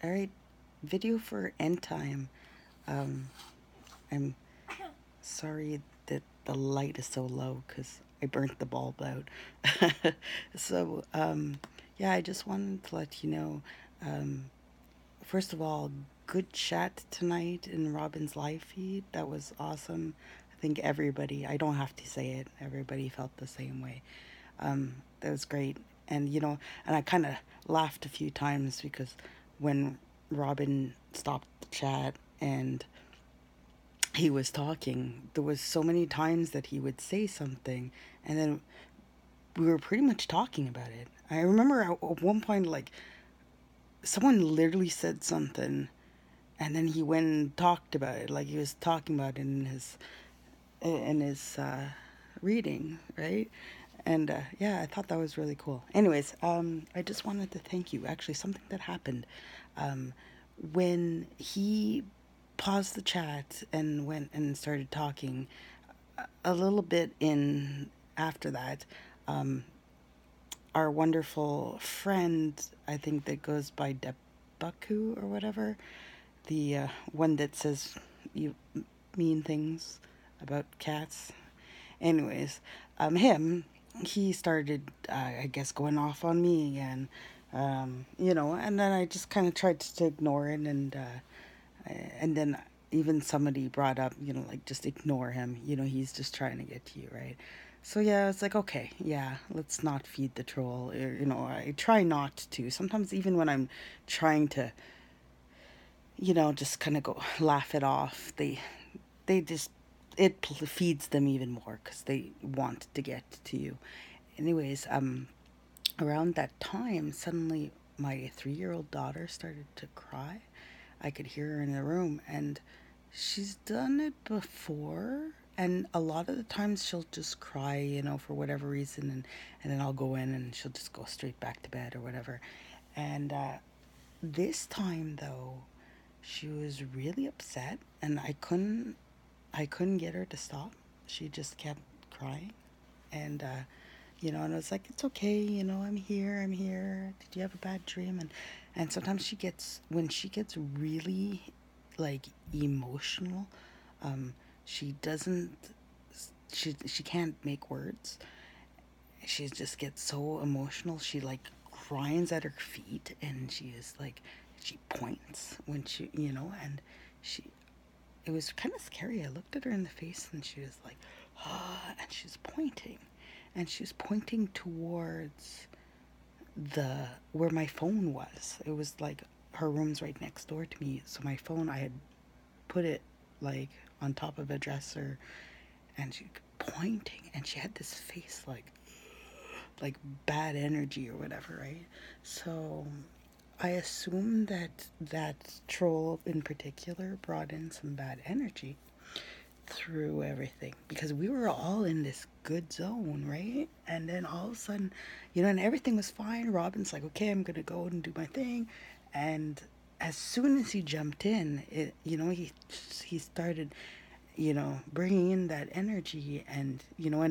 All right, video for Endtime. Um, I'm sorry that the light is so low because I burnt the bulb out. so, yeah, I just wanted to let you know. Um, First of all, good chat tonight in Robin's live feed. That was awesome. I think everybody, I don't have to say it, everybody felt the same way. That was great. And, and I kind of laughed a few times because when Robin stopped the chat and he was talking, there was so many times that he would say something and then we were pretty much talking about it. I remember at one point, like, someone literally said something and then he went and talked about it, like he was talking about it in his reading, right? And yeah, I thought that was really cool. Anyways, I just wanted to thank you. Actually, something that happened um, when he paused the chat and went and started talking a little bit in after that. Um, our wonderful friend, I think that goes by Debaku or whatever, the one that says you mean things about cats. Anyways, him, he started, I guess, going off on me again. And then I just kind of tried to ignore it, and then even somebody brought up, like just ignore him. He's just trying to get to you, right? So yeah, it's like okay, yeah, let's not feed the troll. I try not to. Sometimes even when I'm trying to, just kind of go laugh it off, they just feeds them even more because they want to get to you. Anyways, around that time, suddenly my 3-year-old daughter started to cry. I could hear her in the room, and she's done it before. And a lot of the times she'll just cry, for whatever reason, and then I'll go in and she'll just go straight back to bed or whatever. And this time though, she was really upset, and I couldn't get her to stop. She just kept crying. And, and I was like, it's okay, I'm here, I'm here. Did you have a bad dream? And sometimes when she gets really, like, emotional, um, she doesn't, she can't make words. She just gets so emotional. She, like, grinds at her feet, and she is, like, she points when and she, it was kind of scary. I looked at her in the face and she was like, ah, and she's pointing. And she was pointing towards the where my phone was. It was like her room's right next door to me. So my phone, I had put it like on top of a dresser, and she pointing, and she had this face like bad energy or whatever, right? So I assume that that troll in particular brought in some bad energy through everything because we were all in this good zone, right? And then all of a sudden, and everything was fine. Robin's like, okay, I'm gonna go and do my thing. And as soon as he jumped in, he started, bringing in that energy, and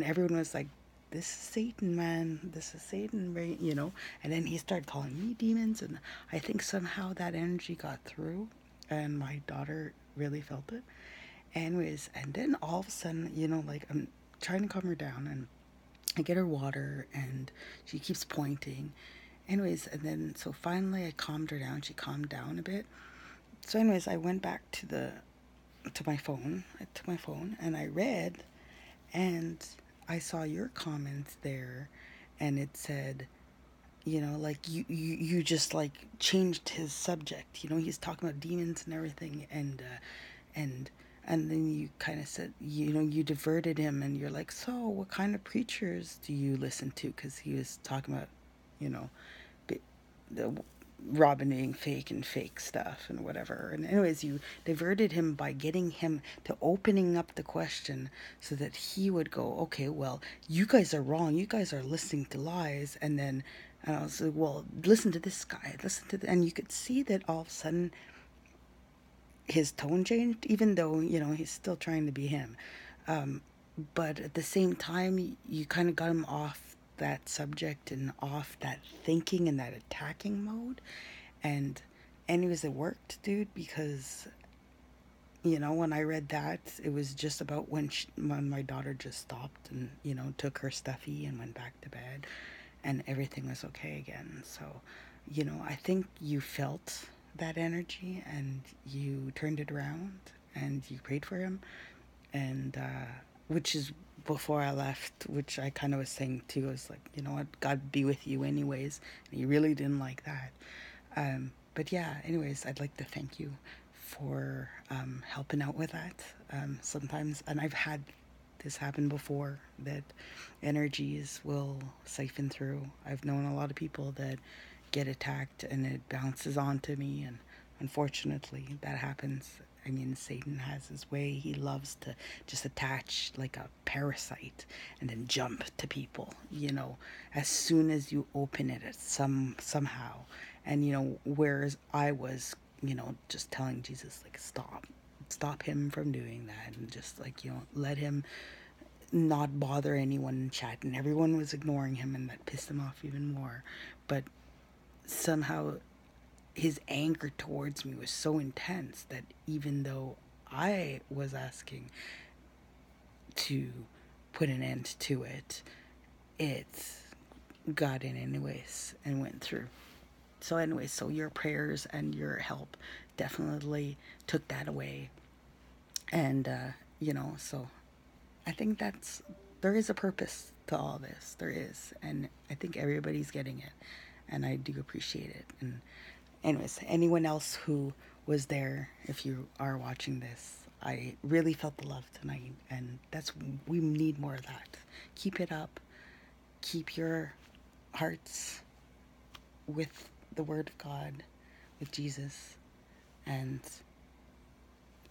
everyone was like, this is Satan, man. This is Satan, right? And then he started calling me demons, and I think somehow that energy got through, and my daughter really felt it. Anyways, and then all of a sudden, like I'm trying to calm her down, and I get her water and she keeps pointing. Anyways, and then so finally I calmed her down. She calmed down a bit. So anyways, I went back to my phone. I took my phone and I read, and I saw your comment there, and it said, like you just like changed his subject. He's talking about demons and everything, and and then you kind of said, you diverted him, and you're like, so what kind of preachers do you listen to? Because he was talking about, you know, the Robin being fake and fake stuff and whatever. And anyways, you diverted him by getting him to opening up the question so that he would go, okay, well, you guys are wrong. You guys are listening to lies. And I was like, well, listen to this guy. And you could see that all of a sudden his tone changed, even though, he's still trying to be him. Um, but at the same time, you kind of got him off that subject and off that thinking and that attacking mode. And Anyways, it worked, dude, because when I read that, it was just about when my daughter just stopped and took her stuffy and went back to bed, and everything was okay again. So, I think you felt that energy and you turned it around and you prayed for him, and which is before I left, which I kind of was saying too. I was like, you know what, God be with you anyways. And he really didn't like that. But yeah, anyways, I'd like to thank you for helping out with that. Sometimes, and I've had this happen before, that energies will siphon through. I've known a lot of people that get attacked and it bounces onto me, and unfortunately, that happens. I mean, Satan has his way. He loves to just attach like a parasite and then jump to people. As soon as you open it, it's somehow. And whereas I was, just telling Jesus like, stop him from doing that, and just like let him not bother anyone in chat, and everyone was ignoring him, and that pissed him off even more. But somehow his anger towards me was so intense that even though I was asking to put an end to it, it got in anyways and went through. So anyways, so your prayers and your help definitely took that away. And so I think there is a purpose to all this. There is, and I think everybody's getting it, and I do appreciate it. And anyways, anyone else who was there, if you are watching this, I really felt the love tonight, and we need more of that. Keep it up. Keep your hearts with the Word of God, with Jesus, and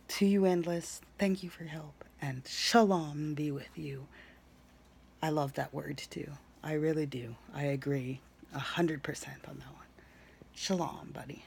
to you, Endless, thank you for your help, and Shalom be with you. I love that word too. I really do. I agree 100% on that one. Shalom, buddy.